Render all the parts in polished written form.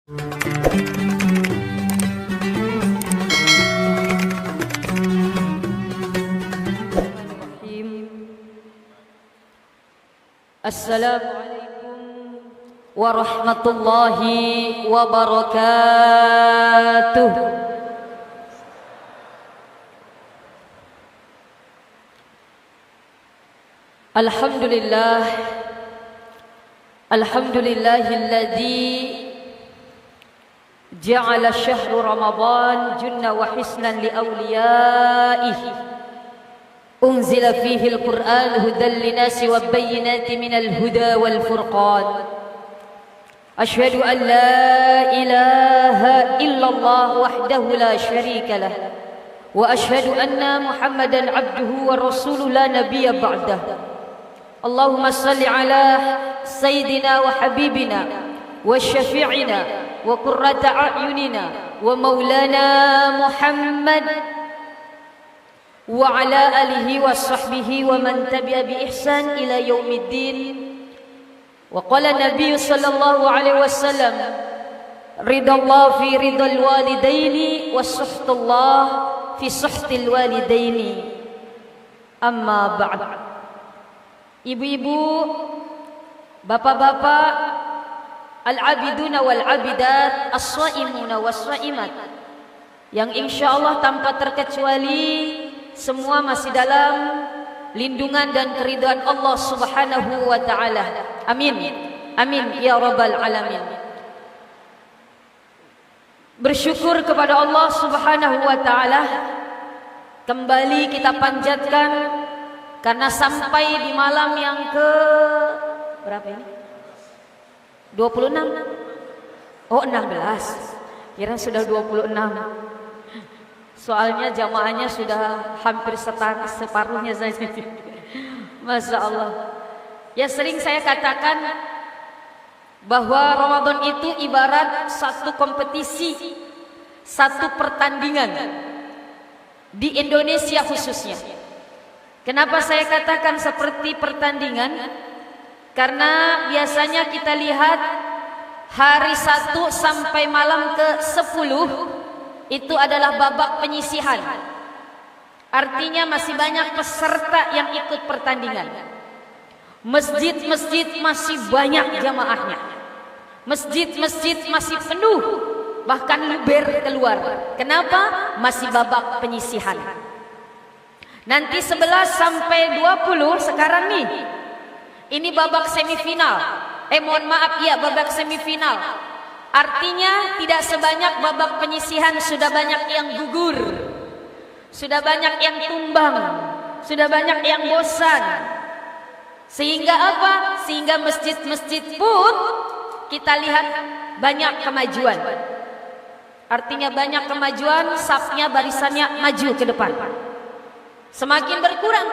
Assalamualaikum warahmatullahi wabarakatuh. Alhamdulillah, alhamdulillahilladzi ja'ala syahru Ramadan junna wa hisnan li awliyaihi. أنزل فيه القرآن هدى للناس وبينات من الهدى والفرقان. أشهد أن لا إله إلا الله وحده لا شريك له وأشهد أن محمدا عبده ورسوله لا نبي بعده. اللهم صل على سيدنا وحبيبنا وشفيعنا وقرة أعيننا ومولانا محمد وعلى آله وصحبه ومن تبع بإحسان إلى يوم الدين. وقال النبي صلى الله عليه وسلم رضا الله في رضا الوالدين وسخط الله في سخط الوالدين. أما بعد. Ibu-ibu, bapak-bapak, al-abiduna wal-abidat, as-saimuna was-saimat, yang insyaallah tanpa terkecuali semua masih dalam lindungan dan keridhaan Allah Subhanahu wa taala. Amin. Amin ya rabbal alamin. Bersyukur kepada Allah Subhanahu wa taala kembali kita panjatkan karena sampai di malam yang ke berapa ini? 26. Oh, 16. Kira sudah 26. Soalnya jamaahnya sudah hampir separuhnya saja. Masya Allah. Ya, sering saya katakan bahwa Ramadan itu ibarat satu kompetisi, satu pertandingan di Indonesia khususnya. Kenapa saya katakan seperti pertandingan? Karena biasanya kita lihat hari 1 sampai malam ke 10 itu adalah babak penyisihan. Artinya masih banyak peserta yang ikut pertandingan. Masjid-masjid masih banyak jamaahnya. Masjid-masjid masih penuh, bahkan luber keluar. Kenapa? Masih babak penyisihan. Nanti 11 sampai 20 sekarang nih. Ini babak semifinal. Mohon maaf ya, babak semifinal. Artinya tidak sebanyak babak penyisihan, sudah banyak yang gugur, sudah banyak yang tumbang, sudah banyak yang bosan. Sehingga apa? Sehingga masjid-masjid pun kita lihat banyak kemajuan. Artinya banyak kemajuan, safnya, barisannya maju ke depan. Semakin berkurang.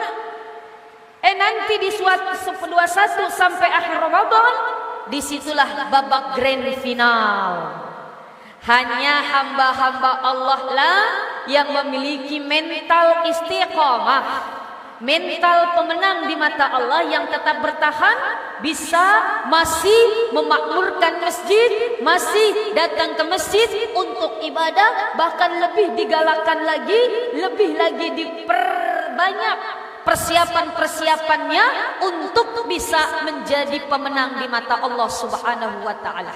Nanti di 21 sampai akhir Ramadan, disitulah babak grand final. Hanya hamba-hamba Allah lah yang memiliki mental istiqamah, mental pemenang di mata Allah, yang tetap bertahan, bisa masih memakmurkan masjid, masih datang ke masjid untuk ibadah, bahkan lebih digalakkan lagi, lebih lagi diperbanyak persiapan-persiapannya untuk bisa menjadi pemenang di mata Allah Subhanahu wa taala.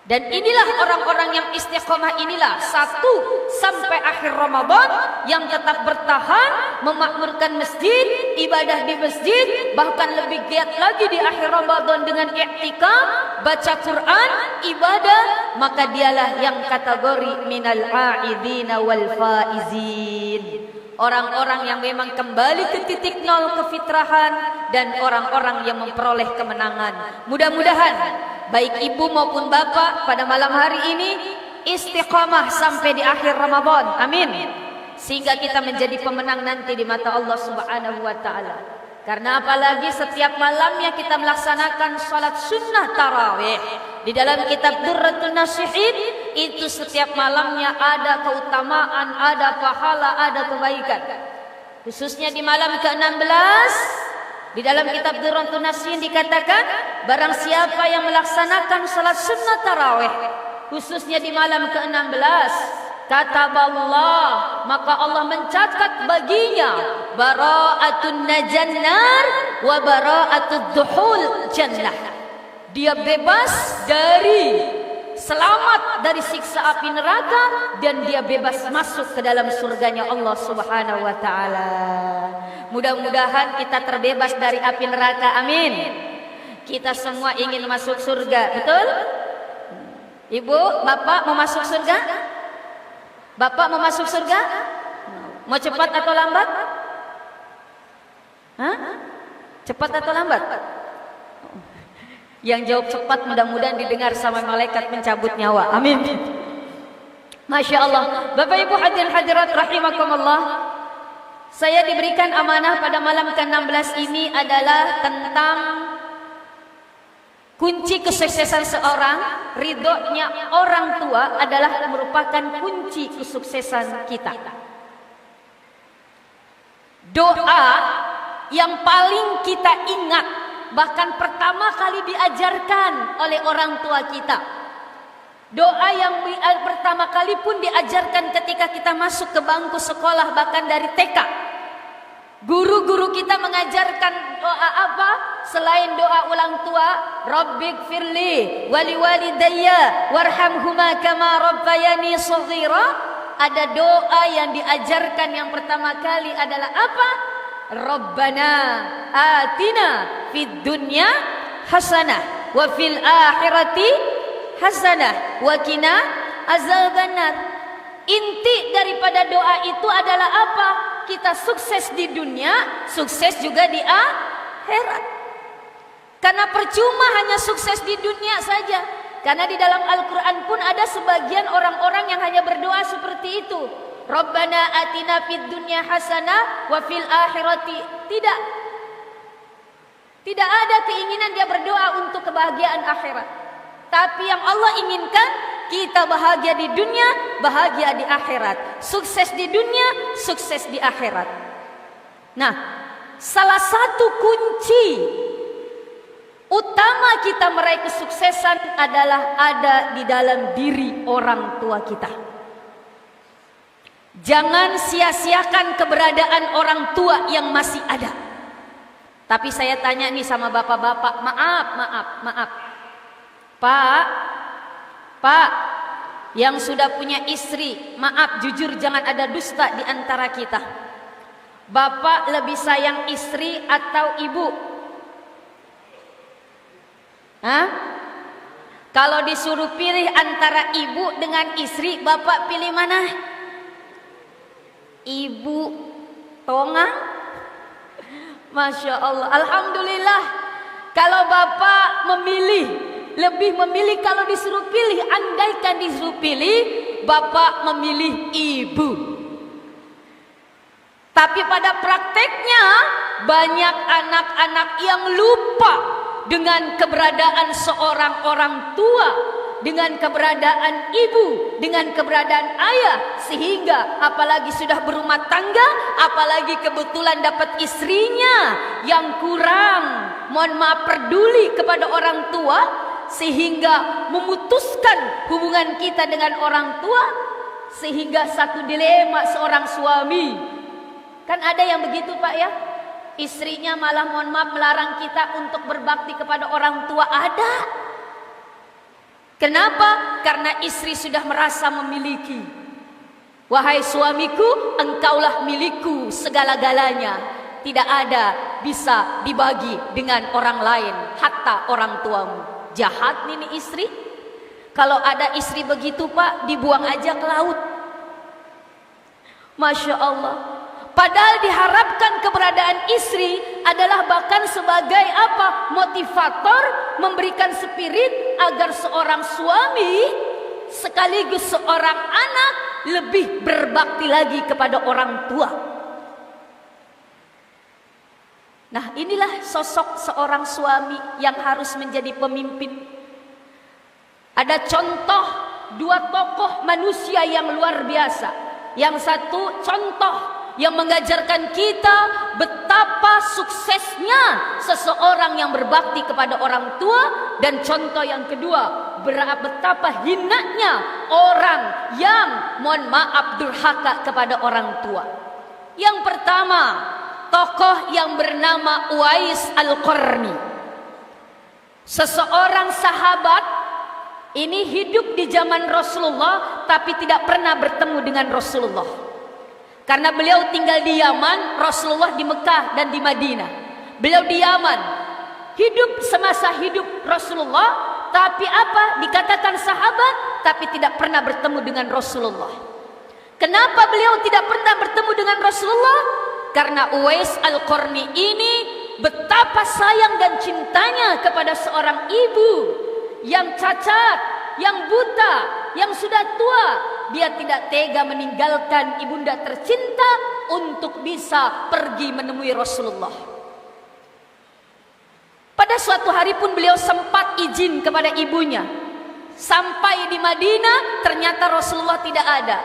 Dan inilah orang-orang yang istiqomah, inilah 1 sampai akhir Ramadan yang tetap bertahan memakmurkan masjid, ibadah di masjid, bahkan lebih giat lagi di akhir Ramadan dengan i'tikaf, baca Quran, ibadah, maka dialah yang kategori minal a'idina wal faizin. Orang-orang yang memang kembali ke titik nol kefitrahan dan orang-orang yang memperoleh kemenangan. Mudah-mudahan baik ibu maupun bapak pada malam hari ini istiqamah sampai di akhir Ramadan. Amin. Sehingga kita menjadi pemenang nanti di mata Allah Subhanahu wa taala. Karena apalagi setiap malamnya kita melaksanakan salat sunnah tarawih. Di dalam kitab Durratun Nasihin itu setiap malamnya ada keutamaan, ada pahala, ada kebaikan. Khususnya di malam ke-16 di dalam kitab Durratun Nasihin dikatakan, barang siapa yang melaksanakan salat sunnah tarawih khususnya di malam ke-16, kataballah, maka Allah mencatat baginya bara'atun najannar wa bara'atud duhul jannah. Dia bebas dari, selamat dari siksa api neraka, dan dia bebas masuk ke dalam surganya Allah Subhanahu wa taala. Mudah-mudahan kita terbebas dari api neraka. Amin. Kita semua ingin masuk surga, betul? Ibu, bapak mau masuk surga? Bapak mau masuk surga? Mau cepat atau lambat? Hah? Cepat atau lambat? Yang jawab cepat mudah-mudahan didengar sama malaikat mencabut nyawa. Amin. Masya Allah. Bapak Ibu hadirin hadirat rahimakumullah, saya diberikan amanah pada malam ke-16 ini adalah tentang kunci kesuksesan seorang. Ridhonya orang tua adalah merupakan kunci kesuksesan kita. Doa yang paling kita ingat, bahkan pertama kali diajarkan oleh orang tua kita. Doa yang pertama kali pun diajarkan ketika kita masuk ke bangku sekolah, bahkan dari TK. Guru-guru kita mengajarkan doa apa? Selain doa ulang tua, Rabbighfirli wali walidayya warhamhuma kama rabbayani shaghira. Ada doa yang diajarkan yang pertama kali adalah apa? Rabbana atina fid dunya hasanah wa fil akhirati hasanah wa qina azabannar. Inti daripada doa itu adalah apa? Kita sukses di dunia, sukses juga di akhirat. Karena percuma hanya sukses di dunia saja. Karena di dalam Al-Quran pun ada sebagian orang-orang yang hanya berdoa seperti itu. Rabbana atina fid dunya hasanah wa fil akhirati. Tidak ada keinginan dia berdoa untuk kebahagiaan akhirat. Tapi yang Allah inginkan, kita bahagia di dunia, bahagia di akhirat. Sukses di dunia, sukses di akhirat. Nah, salah satu kunci utama kita meraih kesuksesan adalah ada di dalam diri orang tua kita. Jangan sia-siakan keberadaan orang tua yang masih ada. Tapi saya tanya nih sama bapak-bapak, maaf. Pak, yang sudah punya istri, maaf jujur jangan ada dusta di antara kita. Bapak lebih sayang istri atau ibu? Hah? Kalau disuruh pilih antara ibu dengan istri, bapak pilih mana? Ibu tonga? Masya Allah. Alhamdulillah. Kalau bapak lebih memilih kalau disuruh pilih, andaikan disuruh pilih, bapak memilih ibu. Tapi pada prakteknya banyak anak-anak yang lupa dengan keberadaan seorang orang tua, dengan keberadaan ibu, dengan keberadaan ayah, sehingga apalagi sudah berumah tangga, apalagi kebetulan dapat istrinya yang kurang, mohon maaf, peduli kepada orang tua, sehingga memutuskan hubungan kita dengan orang tua, sehingga satu dilema seorang suami. Kan ada yang begitu Pak ya, istrinya malah mohon maaf melarang kita untuk berbakti kepada orang tua. Ada. Kenapa? Karena istri sudah merasa memiliki. Wahai suamiku, engkaulah milikku segala-galanya. Tidak ada bisa dibagi dengan orang lain, hatta orang tuamu. Jahat nih istri. Kalau ada istri begitu Pak, dibuang aja ke laut. Masya Allah. Padahal diharapkan keberadaan istri adalah bahkan sebagai apa? Motivator, memberikan spirit agar seorang suami sekaligus seorang anak lebih berbakti lagi kepada orang tua. Nah, inilah sosok seorang suami yang harus menjadi pemimpin. Ada contoh dua tokoh manusia yang luar biasa. Yang satu contoh yang mengajarkan kita betapa suksesnya seseorang yang berbakti kepada orang tua, dan contoh yang kedua, betapa hinanya orang yang mohon maaf durhaka kepada orang tua. Yang pertama, tokoh yang bernama Uwais Al-Qarni. Seseorang sahabat ini hidup di zaman Rasulullah tapi tidak pernah bertemu dengan Rasulullah. Karena beliau tinggal di Yaman, Rasulullah di Mekah dan di Madinah. Beliau di Yaman, hidup semasa hidup Rasulullah, tapi apa? Dikatakan sahabat, tapi tidak pernah bertemu dengan Rasulullah. Kenapa beliau tidak pernah bertemu dengan Rasulullah? Karena Uwais Al-Qarni ini betapa sayang dan cintanya kepada seorang ibu yang cacat, yang buta, yang sudah tua. Dia tidak tega meninggalkan ibunda tercinta untuk bisa pergi menemui Rasulullah. Pada suatu hari pun beliau sempat izin kepada ibunya. Sampai di Madinah ternyata Rasulullah tidak ada.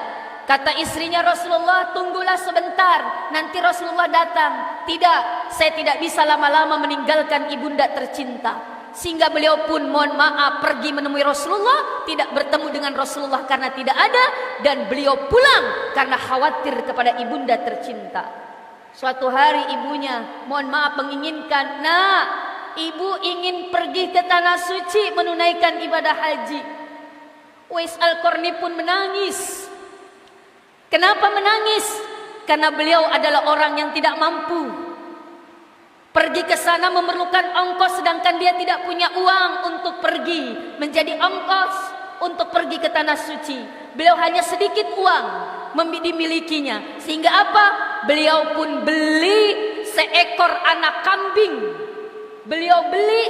Kata istrinya, Rasulullah tunggulah sebentar, nanti Rasulullah datang. Tidak, saya tidak bisa lama-lama meninggalkan ibunda tercinta. Sehingga beliau pun mohon maaf pergi menemui Rasulullah, tidak bertemu dengan Rasulullah karena tidak ada, dan beliau pulang karena khawatir kepada ibunda tercinta. Suatu hari ibunya mohon maaf menginginkan, "Nak, ibu ingin pergi ke tanah suci menunaikan ibadah haji." Uwais Al-Qarni pun menangis. Kenapa menangis? Karena beliau adalah orang yang tidak mampu. Pergi ke sana memerlukan ongkos, sedangkan dia tidak punya uang untuk pergi menjadi ongkos untuk pergi ke tanah suci. Beliau hanya sedikit uang dimilikinya. Sehingga apa? Beliau pun beli seekor anak kambing. Beliau beli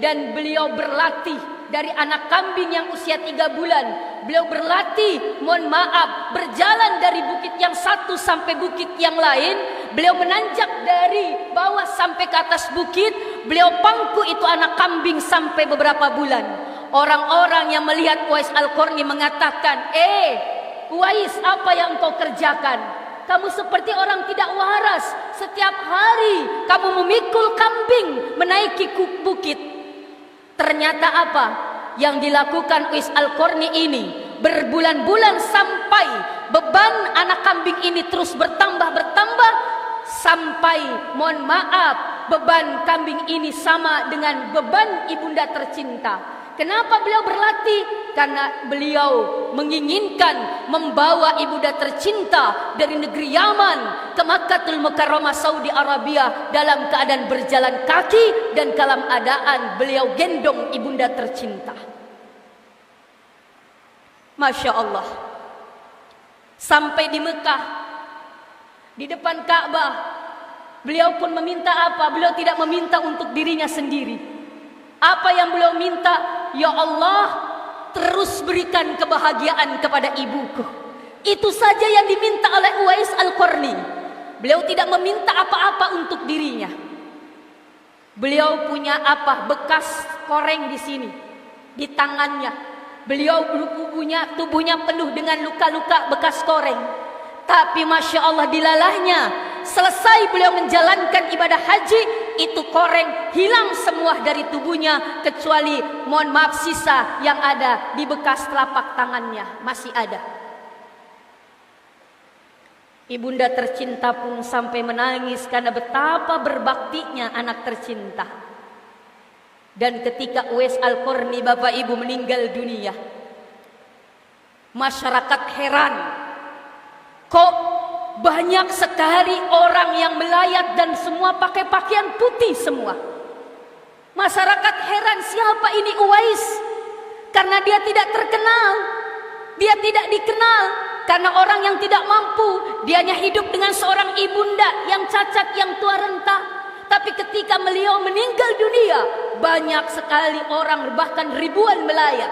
dan beliau berlatih dari anak kambing yang usia 3 bulan. Beliau berlatih, mohon maaf, berjalan dari bukit yang satu sampai bukit yang lain. Beliau menanjak dari bawah sampai ke atas bukit. Beliau pangku itu anak kambing sampai beberapa bulan. Orang-orang yang melihat Uwais Al-Qarni mengatakan, Uwais, apa yang engkau kerjakan? Kamu seperti orang tidak waras. Setiap hari kamu memikul kambing menaiki bukit. Ternyata apa? Yang dilakukan Uwais Al-Qarni ini berbulan-bulan sampai beban anak kambing ini terus bertambah sampai mohon maaf beban kambing ini sama dengan beban ibunda tercinta. Kenapa beliau berlatih? Karena beliau menginginkan membawa ibunda tercinta dari negeri Yaman ke Makkatul Mukarramah Saudi Arabia dalam keadaan berjalan kaki dan dalam keadaan beliau gendong ibunda tercinta. Masya Allah. Sampai di Mekah, di depan Ka'bah, beliau pun meminta apa? Beliau tidak meminta untuk dirinya sendiri. Apa yang beliau minta? Ya Allah, terus berikan kebahagiaan kepada ibuku. Itu saja yang diminta oleh Uwais Al-Qarni. Beliau tidak meminta apa-apa untuk dirinya. Beliau punya apa? Bekas koreng di sini, di tangannya. Beliau tubuhnya penuh dengan luka-luka bekas koreng. Tapi Masya Allah, dilalahnya selesai beliau menjalankan ibadah haji, itu koreng hilang semua dari tubuhnya, kecuali mohon maaf sisa yang ada di bekas telapak tangannya masih ada. Ibunda tercinta pun sampai menangis karena betapa berbaktinya anak tercinta. Dan ketika Uwais Al-Qarni Bapak Ibu meninggal dunia, masyarakat heran. Kok banyak sekali orang yang melayat dan semua pakai pakaian putih semua. Masyarakat heran, siapa ini Uwais? Karena dia tidak terkenal, dia tidak dikenal. Karena orang yang tidak mampu, dia hanya hidup dengan seorang ibunda yang cacat, yang tua renta. Tapi ketika beliau meninggal dunia, banyak sekali orang, bahkan ribuan melayat.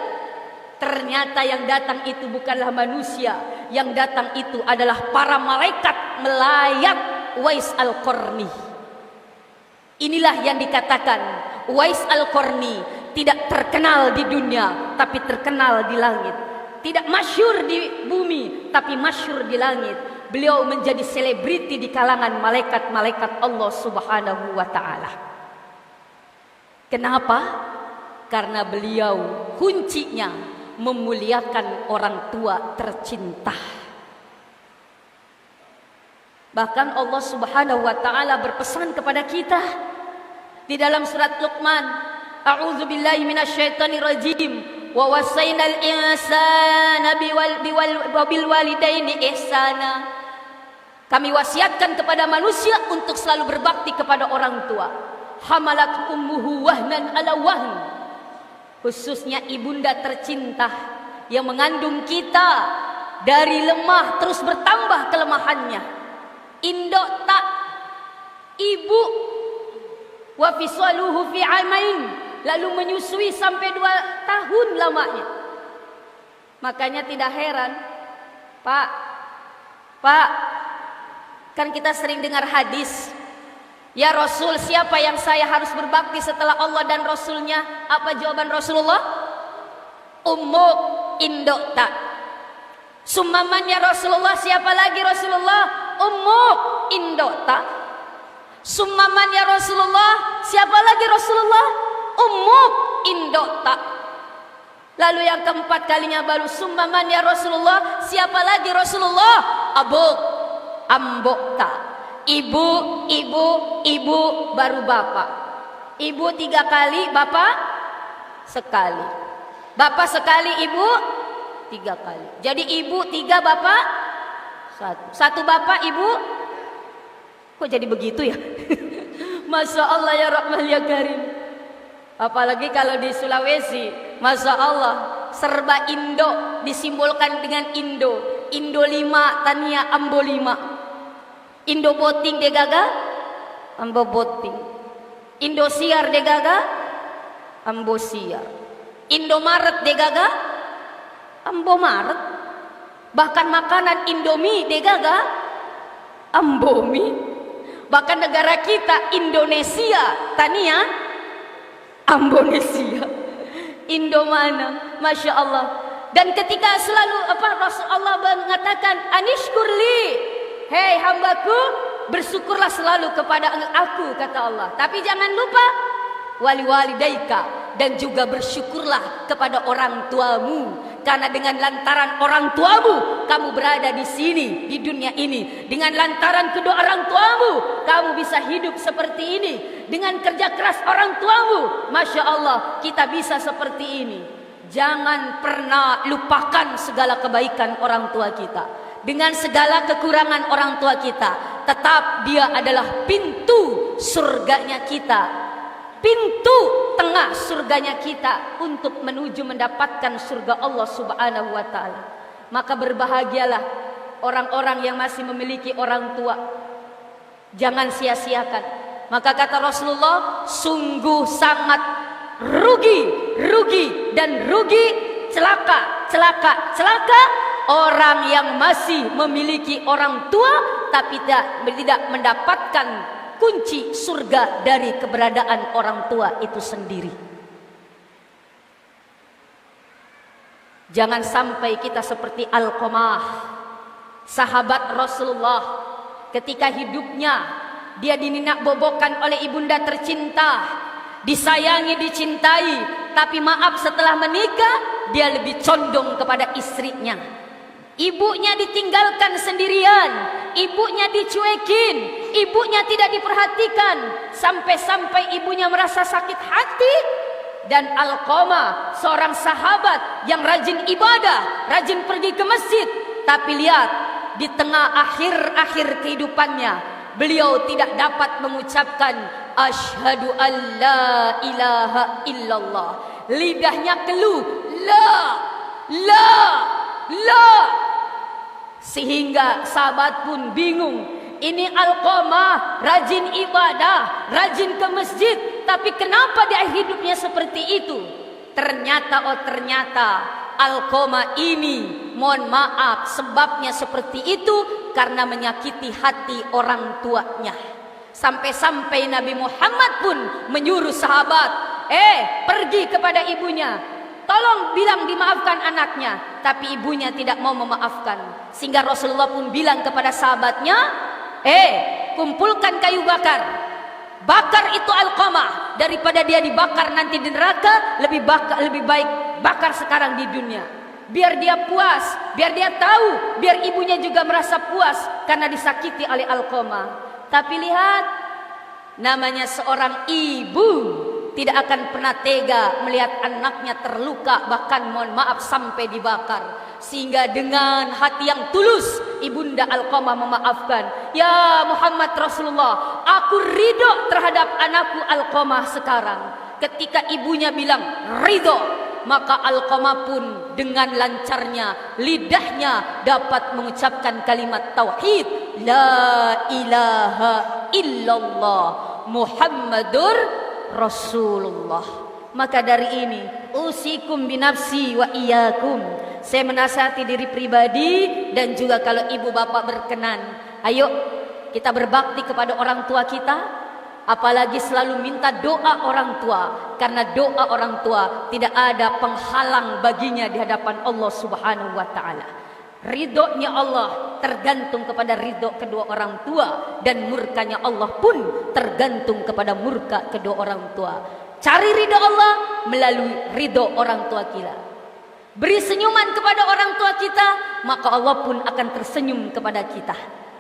Ternyata yang datang itu bukanlah manusia, yang datang itu adalah para malaikat melayat Uwais Al-Qarni. Inilah yang dikatakan Uwais Al-Qarni tidak terkenal di dunia, tapi terkenal di langit. Tidak masyhur di bumi, tapi masyhur di langit. beliau menjadi selebriti di kalangan malaikat-malaikat Allah Subhanahu wa taala. Kenapa? Karena beliau kuncinya memuliakan orang tua tercinta. Bahkan Allah Subhanahu wa taala berpesan kepada kita di dalam surat Luqman, A'udzu billahi minasyaitonir rajim. Wa wasainal insana bil walidaini ihsana. Kami wasiatkan kepada manusia untuk selalu berbakti kepada orang tua. Hamalat ummuhu wahnan ala wahn. Khususnya ibunda tercinta yang mengandung kita dari lemah terus bertambah kelemahannya. Indok tak ibu wa fisaluhu fi amain, lalu menyusui sampai 2 tahun lamanya. Makanya tidak heran, Pak, kan kita sering dengar hadis, ya Rasul, siapa yang saya harus berbakti setelah Allah dan Rasulnya? Apa jawaban Rasulullah? Ummuk, indok tak. Summaman ya Rasulullah, siapa lagi Rasulullah? Ummuk, indok tak. Summaman ya Rasulullah, siapa lagi Rasulullah? Ummuk, indok tak. Lalu yang keempat kalinya baru summaman ya Rasulullah, siapa lagi Rasulullah? Abuk, ambok tak. Ibu baru bapak. Ibu 3 kali, bapak sekali. Bapak sekali, ibu 3 kali. Jadi ibu 3, bapak 1. 1 bapak, ibu. Kok jadi begitu ya? Masya Allah ya Rahman ya Karim. Apalagi kalau di Sulawesi, Masya Allah, serba Indo disimbolkan dengan Indo. Indo 5, Tania Ambo 5. Indo boting de gaga, Ambo boting. Indo siar de gaga, Ambo siar. Indo maret de gaga, Ambo maret. Bahkan makanan Indomie de gaga, Ambo mie. Bahkan negara kita Indonesia, Tania Ambonesia. Indo mana? Masya Allah. Dan ketika selalu Rasulullah mengatakan anishkurli, hei hambaku, bersyukurlah selalu kepada aku, kata Allah. Tapi jangan lupa wali walidaika, dan juga bersyukurlah kepada orang tuamu. Karena dengan lantaran orang tuamu kamu berada di sini, di dunia ini. Dengan lantaran kedua orang tuamu kamu bisa hidup seperti ini. Dengan kerja keras orang tuamu, Masya Allah, kita bisa seperti ini. Jangan pernah lupakan segala kebaikan orang tua kita. Dengan segala kekurangan orang tua kita, tetap dia adalah pintu surganya kita. Pintu tengah surganya kita untuk menuju mendapatkan surga Allah Subhanahu wa taala. Maka berbahagialah orang-orang yang masih memiliki orang tua. Jangan sia-siakan. Maka kata Rasulullah, sungguh sangat rugi dan rugi, celaka orang yang masih memiliki orang tua tapi tidak mendapatkan kunci surga dari keberadaan orang tua itu sendiri. Jangan sampai kita seperti Alqamah, sahabat Rasulullah. Ketika hidupnya dia dininak bobokan oleh ibunda tercinta, disayangi, dicintai, tapi maaf setelah menikah dia lebih condong kepada istrinya. Ibunya ditinggalkan sendirian, ibunya dicuekin, ibunya tidak diperhatikan, sampai-sampai ibunya merasa sakit hati. Dan Alqamah, seorang sahabat yang rajin ibadah, rajin pergi ke masjid, tapi lihat di tengah akhir kehidupannya, beliau tidak dapat mengucapkan asyhadu an la ilaha illallah. Lidahnya keluh la. Sehingga sahabat pun bingung. Ini Alqamah rajin ibadah, rajin ke masjid, tapi kenapa di akhir hidupnya seperti itu? Ternyata Alqamah ini, mohon maaf, sebabnya seperti itu karena menyakiti hati orang tuanya. Sampai-sampai Nabi Muhammad pun menyuruh sahabat, pergi kepada ibunya, tolong bilang dimaafkan anaknya, tapi ibunya tidak mau memaafkan. Sehingga Rasulullah pun bilang kepada sahabatnya, kumpulkan kayu bakar. Bakar itu Alqamah, daripada dia dibakar nanti di neraka, lebih baik bakar sekarang di dunia. Biar dia puas, biar dia tahu, biar ibunya juga merasa puas karena disakiti oleh Alqamah. Tapi lihat, namanya seorang ibu tidak akan pernah tega melihat anaknya terluka, bahkan mohon maaf sampai dibakar. Sehingga dengan hati yang tulus ibunda Alqamah memaafkan. Ya Muhammad Rasulullah, aku ridho terhadap anakku Alqamah sekarang. Ketika ibunya bilang ridho, maka Alqamah pun dengan lancarnya lidahnya dapat mengucapkan kalimat tauhid, la ilaha illallah Muhammadur Rasulullah. Maka dari ini usikum binafsi wa iyyakum, saya menasihati diri pribadi dan juga kalau ibu bapak berkenan, ayo kita berbakti kepada orang tua kita, apalagi selalu minta doa orang tua, karena doa orang tua tidak ada penghalang baginya di hadapan Allah Subhanahu wa taala. Ridhonya Allah tergantung kepada ridho kedua orang tua, dan murkanya Allah pun tergantung kepada murka kedua orang tua. Cari ridho Allah melalui ridho orang tua kita. Beri senyuman kepada orang tua kita, maka Allah pun akan tersenyum kepada kita.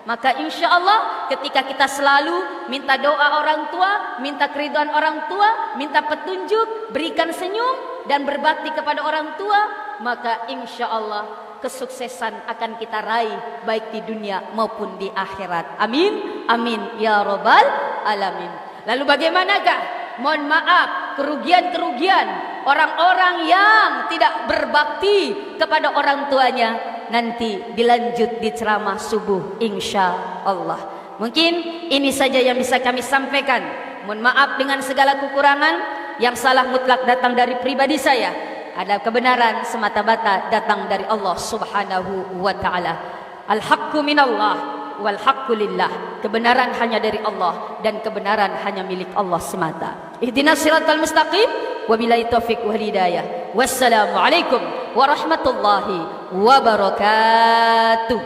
Maka insya Allah ketika kita selalu minta doa orang tua, minta keridhaan orang tua, minta petunjuk, berikan senyum dan berbakti kepada orang tua, maka insya Allah kesuksesan akan kita raih baik di dunia maupun di akhirat. Amin, amin ya robbal alamin. Lalu bagaimanakah, mohon maaf, kerugian-kerugian orang-orang yang tidak berbakti kepada orang tuanya? Nanti dilanjut di ceramah subuh insya Allah. Mungkin ini saja yang bisa kami sampaikan. Mohon maaf dengan segala kekurangan. Yang salah mutlak datang dari pribadi saya. Ada kebenaran semata-mata datang dari Allah Subhanahu wa ta'ala. Al-haqqu minallah wal haqqu lillah. Kebenaran hanya dari Allah dan kebenaran hanya milik Allah semata. Ihdinas siratal mustaqim. Wabillahi taufiq wal hidayah. Wassalamualaikum warahmatullahi wabarakatuh.